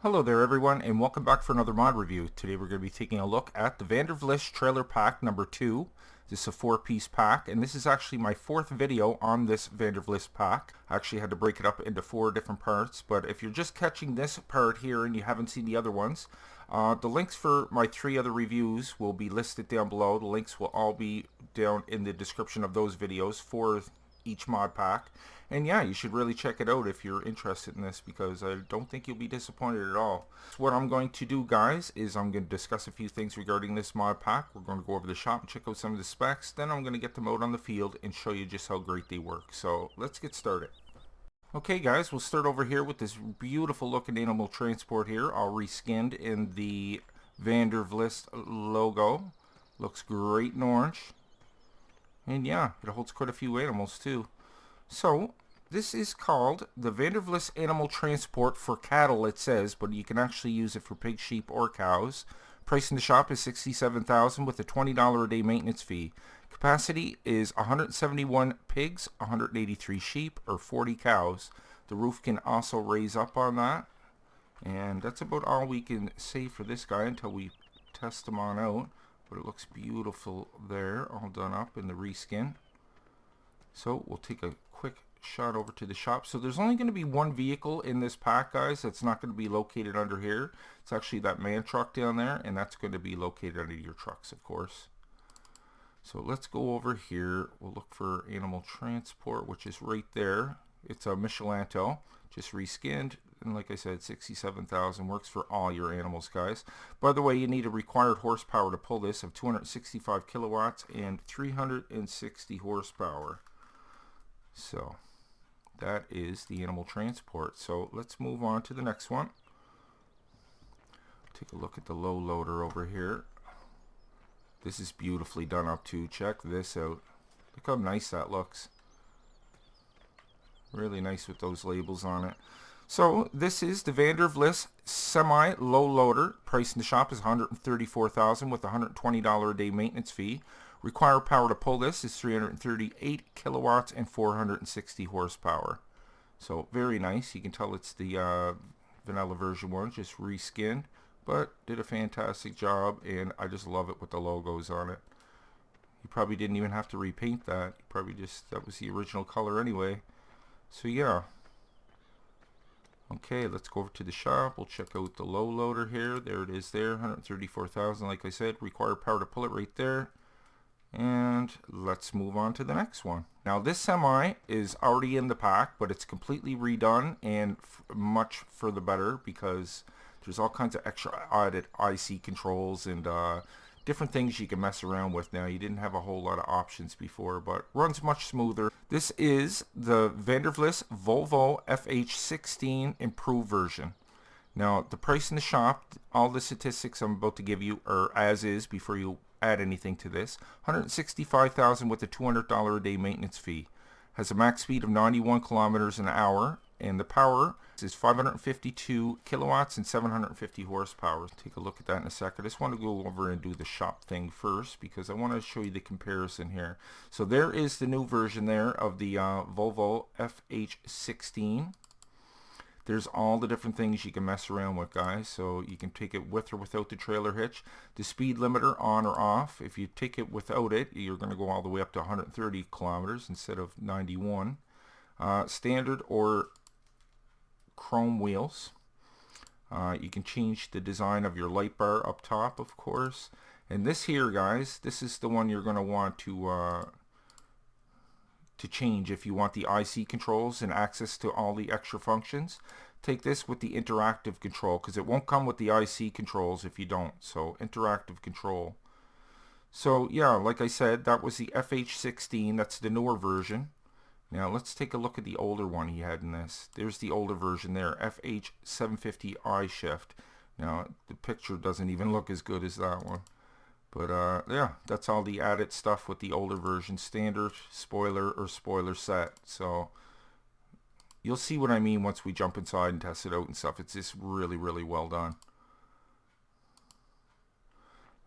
Hello there everyone, and welcome back for another mod review. Today we're going to be taking a look at the Vlist trailer pack number 2. This is a 4-piece pack, and this is actually my 4th video on this Vlist pack. I actually had to break it up into 4 different parts, but if you're just catching this part here and you haven't seen the other ones, the links for my 3 other reviews will be listed down below. The links will all be down in the description of those videos for each mod pack. And yeah, you should really check it out if you're interested in this, because I don't think you'll be disappointed at all. So what I'm going to do, guys, is I'm going to discuss a few things regarding this mod pack. We're going to go over the shop and check out some of the specs. Then I'm going to get them out on the field and show you just how great they work. So let's get started. Okay guys, we'll start over here with this beautiful looking animal transport here, all reskinned in the Vlist logo. Looks great in orange. And yeah, it holds quite a few animals too. So, this is called the Vlist Animal Transport for cattle, it says, but you can actually use it for pigs, sheep, or cows. Price in the shop is $67,000 with a $20 a day maintenance fee. Capacity is 171 pigs, 183 sheep, or 40 cows. The roof can also raise up on that. And that's about all we can say for this guy until we test him on out. But it looks beautiful there, all done up in the reskin. So we'll take a quick shot over to the shop. So there's only going to be one vehicle in this pack, guys, that's not going to be located under here. It's actually that man truck down there, and that's going to be located under your trucks, of course. So let's go over here. We'll look for animal transport, which is right there. It's a Michelanto, just reskinned. And like I said, 67,000 works for all your animals, guys. By the way, you need a required horsepower to pull this of 265 kilowatts and 360 horsepower. So that is the animal transport. So let's move on to the next one. Take a look at the low loader over here. This is beautifully done up too. Check this out. Look how nice that looks. Really nice with those labels on it. So this is the Vlist semi low loader. Price in the shop is $134,000 with a $120 a day maintenance fee. Required power to pull this is 338 kilowatts and 460 horsepower. So very nice. You can tell it's the vanilla version 1, just reskinned, but did a fantastic job, and I just love it with the logos on it. You probably didn't even have to repaint that. You probably just, that was the original color anyway. So yeah. Okay, let's go over to the shop. We'll check out the low loader here. There it is there, 134,000 like I said. Required power to pull it right there. And let's move on to the next one. Now this semi is already in the pack, but it's completely redone and much for the better, because there's all kinds of extra added IC controls and different things you can mess around with now. You didn't have a whole lot of options before, but runs much smoother. This is the Vlist Volvo FH16 improved version. Now the price in the shop, all the statistics I'm about to give you are as is before you add anything to this. $165,000 with a $200 a day maintenance fee. Has a max speed of 91 kilometers an hour, and the power is 552 kilowatts and 750 horsepower. Take a look at that in a second. I just want to go over and do the shop thing first, because I want to show you the comparison here. So there is the new version there of the Volvo FH16. There's all the different things you can mess around with, guys. So you can take it with or without the trailer hitch. The speed limiter on or off. If you take it without it, you're going to go all the way up to 130 kilometers instead of 91. Standard or chrome wheels. You can change the design of your light bar up top, of course. And this here, guys, this is the one you're going to want to change if you want the IC controls and access to all the extra functions. Take this with the interactive control, because it won't come with the IC controls if you don't. So interactive control. So yeah, like I said, that was the FH16. That's the newer version. Now let's take a look at the older one he had in this. There's the older version there, FH750 I-Shift. Now the picture doesn't even look as good as that one. But yeah, that's all the added stuff with the older version. Standard, spoiler, or spoiler set. So you'll see what I mean once we jump inside and test it out and stuff. It's just really, really well done.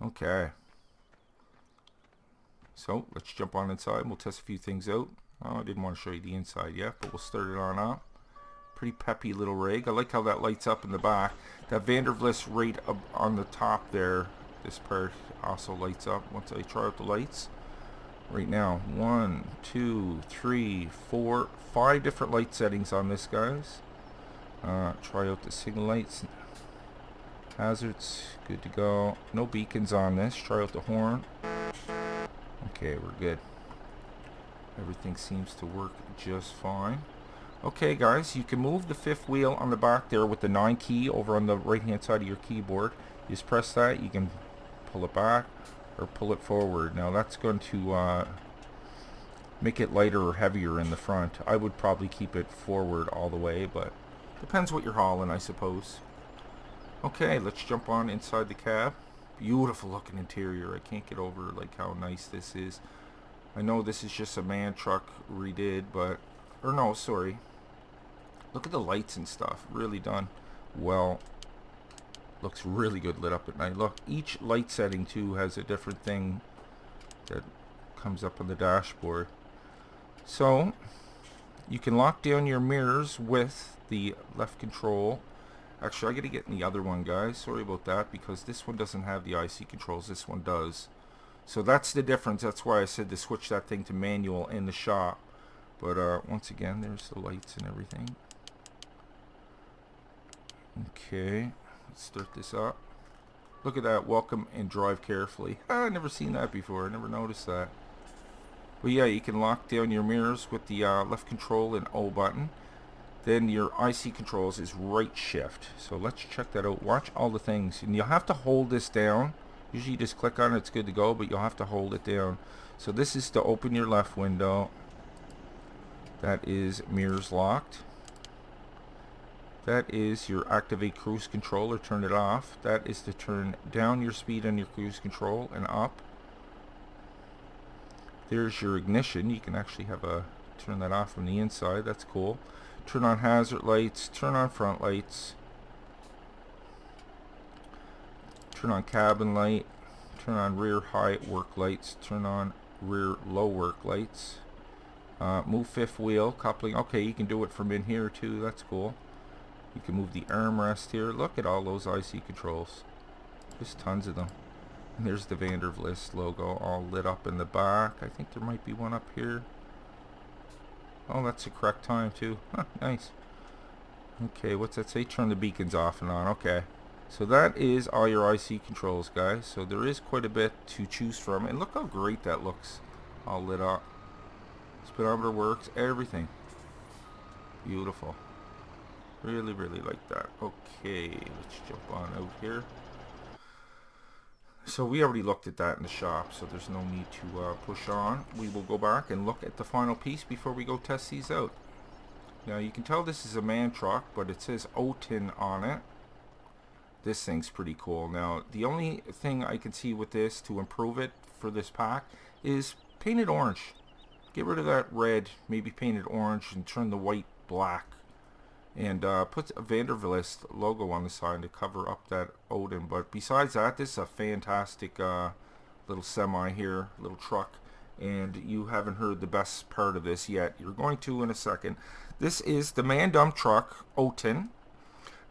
Okay. So let's jump on inside and we'll test a few things out. Oh, I didn't want to show you the inside yet, but we'll start it on up. Pretty peppy little rig. I like how that lights up in the back. That Vlist right up on the top there, this part also lights up once I try out the lights. Right now, 1, 2, 3, 4, 5 different light settings on this, guys. Try out the signal lights. Hazards, good to go. No beacons on this. Try out the horn. Okay, we're good. Everything seems to work just fine. Okay, guys, you can move the 5th wheel on the back there with the 9 key over on the right hand side of your keyboard. You just press that, you can pull it back or pull it forward. Now that's going to make it lighter or heavier in the front. I would probably keep it forward all the way, but depends what you're hauling, I suppose. Okay, let's jump on inside the cab. Beautiful looking interior. I can't get over like how nice this is. I know this is just a man truck redid, but, or no, sorry. Look at the lights and stuff. Really done well. Looks really good lit up at night. Look, each light setting too has a different thing that comes up on the dashboard. So you can lock down your mirrors with the left control. Actually, I gotta get in the other one, guys. Sorry about that, because this one doesn't have the IC controls. This one does. So that's the difference. That's why I said to switch that thing to manual in the shop. But once again, there's the lights and everything. Okay, let's start this up. Look at that, welcome and drive carefully. I've never seen that before. I never noticed that. But yeah, you can lock down your mirrors with the left control and O button. Then your IC controls is right shift. So let's check that out. Watch all the things. And you'll have to hold this down. Usually you just click on it, it's good to go, but you'll have to hold it down. So this is to open your left window. That is mirrors locked. That is your activate cruise control or turn it off. That is to turn down your speed on your cruise control and up. There's your ignition. You can actually have a turn that off from the inside. That's cool. Turn on hazard lights. Turn on front lights. Turn on cabin light. Turn on rear high work lights. Turn on rear low work lights. Move 5th wheel coupling. Okay, you can do it from in here too. That's cool. You can move the armrest here. Look at all those IC controls. Just tons of them. And there's the Vlist logo all lit up in the back. I think there might be one up here. Oh, that's the correct time too. Huh, nice. Okay, what's that say? Turn the beacons off and on. Okay. So that is all your IC controls, guys. So there is quite a bit to choose from. And look how great that looks. All lit up. Speedometer works. Everything. Beautiful. Really, really like that. Okay, let's jump on out here. So we already looked at that in the shop, so there's no need to push on. We will go back and look at the final piece before we go test these out. Now you can tell this is a man truck, but it says Otin on it. This thing's pretty cool. Now the only thing I can see with this to improve it for this pack is paint it orange. Get rid of that red, maybe paint it orange and turn the white black. And put a Vlist logo on the side to cover up that Odin. But besides that, this is a fantastic little semi here, little truck. And you haven't heard the best part of this yet. You're going to in a second. This is the man dump truck, Otin.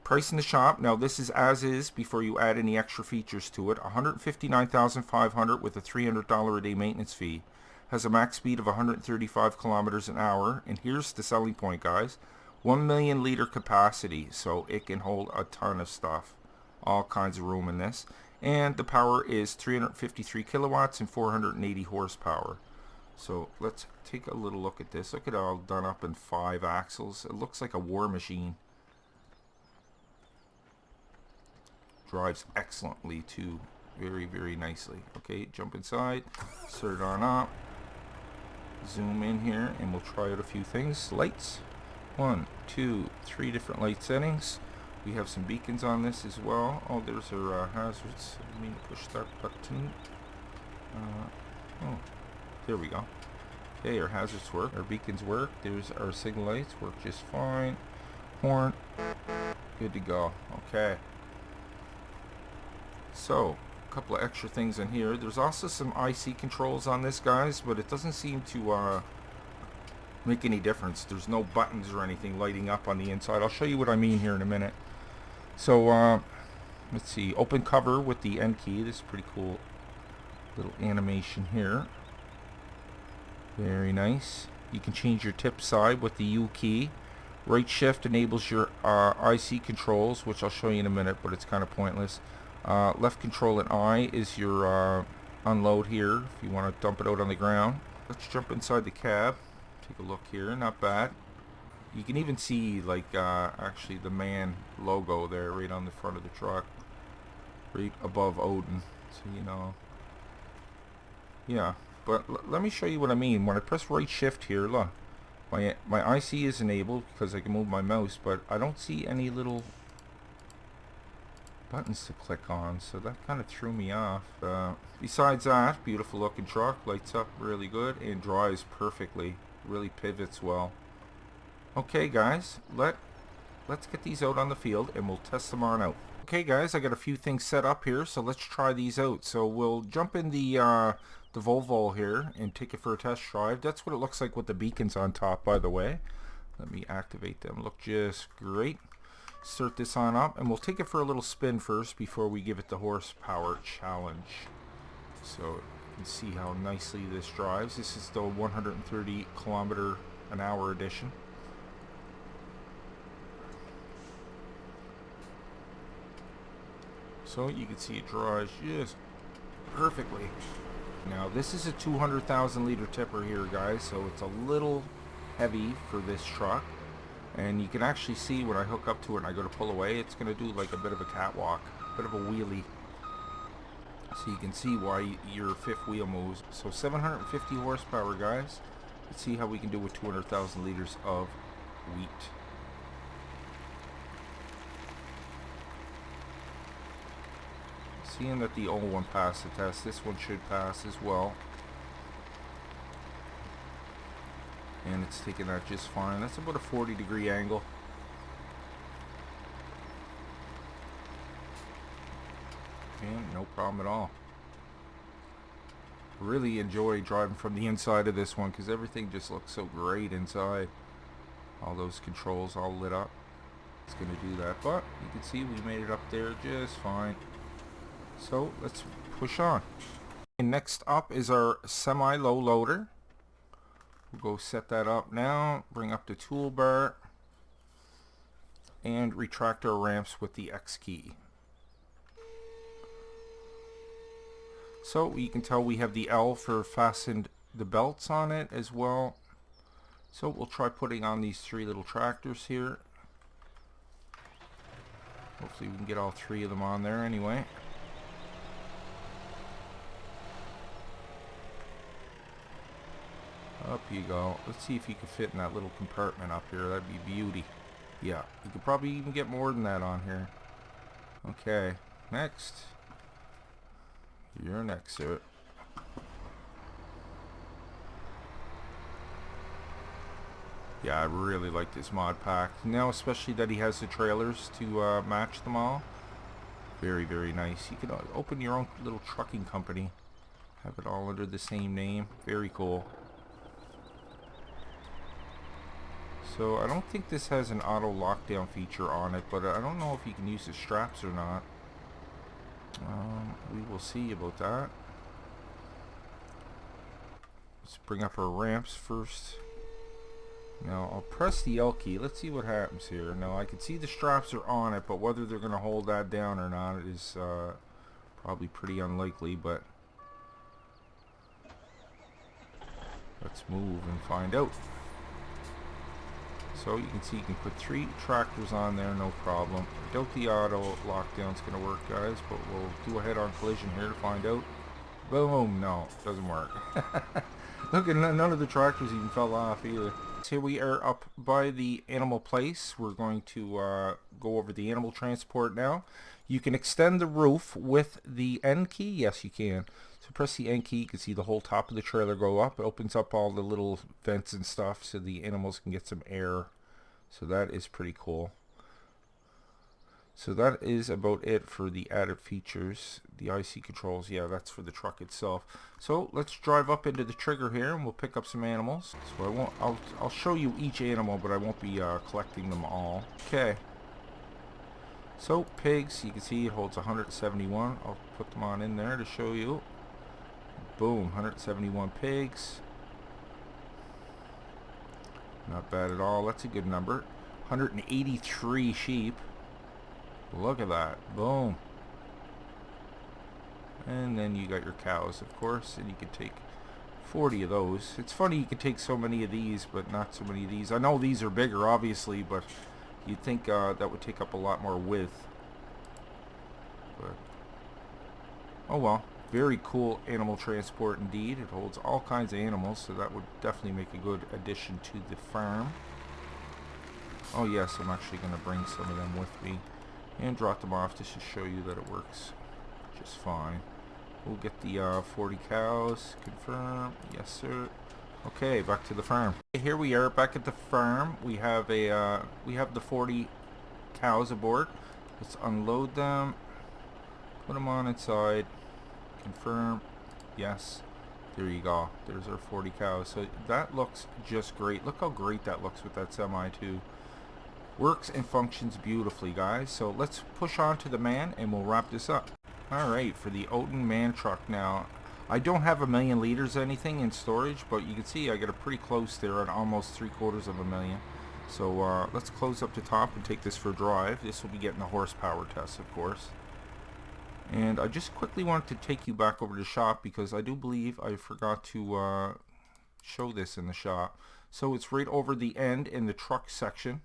Price in the shop. Now this is as is before you add any extra features to it. $159,500 with a $300 a day maintenance fee. Has a max speed of 135 kilometers an hour. And here's the selling point, guys. 1 million liter capacity, so it can hold a ton of stuff. All kinds of room in this. And the power is 353 kilowatts and 480 horsepower. So let's take a little look at this. Look at it all done up in 5 axles. It looks like a war machine. Drives excellently too. Very, very nicely. Okay, jump inside. Start it on up. Zoom in here and we'll try out a few things. Lights. 1, 2, 3 different light settings. We have some beacons on this as well. Oh, there's our hazards. I mean to push that button. Oh, there we go. Okay, our hazards work. Our beacons work. There's our signal lights. Work just fine. Horn. Good to go. Okay. So, a couple of extra things in here. There's also some IC controls on this, guys, but it doesn't seem to make any difference. There's no buttons or anything lighting up on the inside. I'll show you what I mean here in a minute. So let's see, open cover with the N key. This is pretty cool little animation here. Very nice. You can change your tip side with the U key. Right shift enables your IC controls, which I'll show you in a minute, but it's kind of pointless. Left control and I is your unload here if you want to dump it out on the ground. Let's jump inside the cab. Take a look here. Not bad. You can even see like actually the MAN logo there right on the front of the truck, right above Odin. So you know, yeah. But let me show you what I mean. When I press right shift here, look, my IC is enabled because I can move my mouse, but I don't see any little buttons to click on, so that kind of threw me off. Besides that, beautiful looking truck, lights up really good and drives perfectly, really pivots well. Okay guys, let's get these out on the field and we'll test them on out. Okay guys, I got a few things set up here, so let's try these out. So we'll jump in the Volvo here and take it for a test drive. That's what it looks like with the beacons on top, by the way. Let me activate them. Look just great. Start this on up and we'll take it for a little spin first before we give it the horsepower challenge. So you can see how nicely this drives. This is the 130 km/h edition. So you can see it drives just perfectly. Now this is a 200,000 liter tipper here guys, so it's a little heavy for this truck. And you can actually see when I hook up to it and I go to pull away, it's going to do like a bit of a catwalk, a bit of a wheelie. So you can see why your fifth wheel moves. So 750 horsepower guys. Let's see how we can do with 200,000 liters of wheat. Seeing that the old one passed the test, this one should pass as well. And it's taking that just fine. That's about a 40-degree angle. And no problem at all. Really enjoy driving from the inside of this one because everything just looks so great inside. All those controls all lit up. It's going to do that, but you can see we made it up there just fine. So let's push on. And next up is our semi-low loader. We'll go set that up now, bring up the toolbar, and retract our ramps with the X key. So you can tell we have the L for fastened the belts on it as well. So we'll try putting on these three little tractors here. Hopefully we can get all three of them on there anyway. Up you go. Let's see if you can fit in that little compartment up here. That'd be beauty. Yeah, you could probably even get more than that on here. Okay, next. You're next, sir. Yeah, I really like this mod pack. Now, especially that he has the trailers to match them all. Very, very nice. You can open your own little trucking company. Have it all under the same name. Very cool. So I don't think this has an auto lockdown feature on it, but I don't know if you can use the straps or not. We will see about that. Let's bring up our ramps first. Now I'll press the L key. Let's see what happens here. Now I can see the straps are on it, but whether they're going to hold that down or not is probably pretty unlikely, but let's move and find out. So you can see you can put 3 tractors on there, no problem. I doubt the auto lockdown's going to work, guys, but we'll do a head-on collision here to find out. Boom! No, it doesn't work. Look, none of the tractors even fell off either. So here we are up by the animal place. We're going to go over the animal transport now. You can extend the roof with the N key. Yes, you can. So press the N key. You can see the whole top of the trailer go up. It opens up all the little vents and stuff so the animals can get some air. So that is pretty cool. So that is about it for the added features. The IC controls, yeah, that's for the truck itself. So let's drive up into the trigger here and we'll pick up some animals. So I'll show you each animal, but I won't be collecting them all. Okay. So pigs, you can see it holds 171. I'll put them on in there to show you. Boom, 171 pigs. Not bad at all. That's a good number. 183 sheep. Look at that. Boom. And then you got your cows, of course, and you can take 40 of those. It's funny you can take so many of these, but not so many of these. I know these are bigger, obviously, but you'd think that would take up a lot more width. But, oh well. Very cool animal transport indeed. It holds all kinds of animals, so that would definitely make a good addition to the farm. Oh yes, I'm actually going to bring some of them with me and drop them off just to show you that it works just fine. We'll get the 40 cows. Confirm. Yes, sir. Okay, back to the farm. Here we are back at the farm. We have the 40 cows aboard. Let's unload them. Put them on inside. Confirm. Yes. There you go. There's our 40 cows. So that looks just great. Look how great that looks with that semi too. Works and functions beautifully, guys. So let's push on to the man and we'll wrap this up. Alright, for the Odin man truck now. I don't have 1,000,000 liters or anything in storage, but you can see I got a pretty close there at almost 3/4 of a million. So let's close up the top and take this for a drive. This will be getting a horsepower test, of course. And I just quickly wanted to take you back over to the shop because I do believe I forgot to show this in the shop. So it's right over the end in the truck section.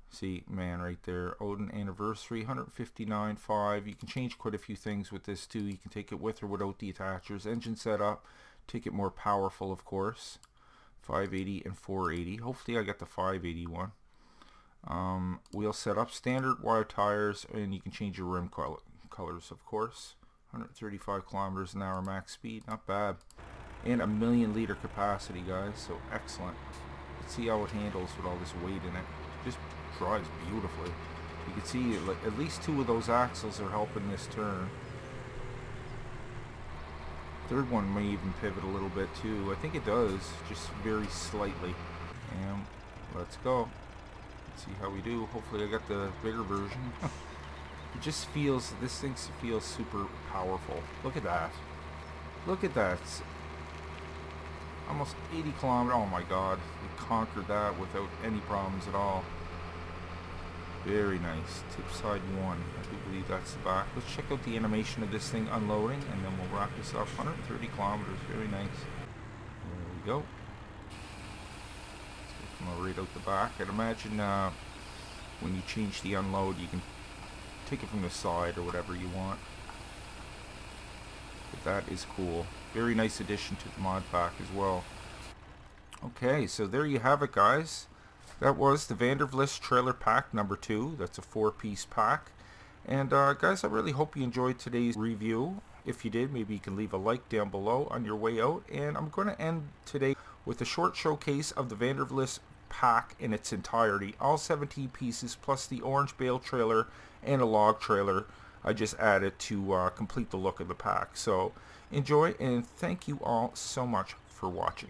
See, man, right there, Odin anniversary, 159.5. You can change quite a few things with this too. You can take it with or without the attachers. Engine setup, take it more powerful, of course. 580 and 480. Hopefully I got the 580 one. Wheel setup, standard wire tires, and you can change your rim colors, of course. 135 kilometers an hour max speed, not bad. And 1,000,000 liter capacity, guys, so excellent. Let's see how it handles with all this weight in it. Just drives beautifully. You can see like at least 2 of those axles are helping this turn. Third one may even pivot a little bit too. I think it does, just very slightly. And let's go. Let's see how we do. Hopefully I got the bigger version. It just feels, this thing feels super powerful. Look at that. Look at that. Almost 80 kilometers. Oh my god. We conquered that without any problems at all. Very nice. Tip side 1. I do believe that's the back. Let's check out the animation of this thing unloading and then we'll wrap this up. 130 kilometers. Very nice. There we go. Let's come right out the back. I'd imagine when you change the unload you can take it from the side or whatever you want. But that is cool. Very nice addition to the mod pack as well. Okay, so there you have it, guys. That was the Vlist trailer pack number 2. That's a 4-piece pack. And guys, I really hope you enjoyed today's review. If you did, maybe you can leave a like down below on your way out. And I'm going to end today with a short showcase of the Vlist pack in its entirety. All 17 pieces plus the orange bale trailer and a log trailer I just added to complete the look of the pack. So enjoy and thank you all so much for watching.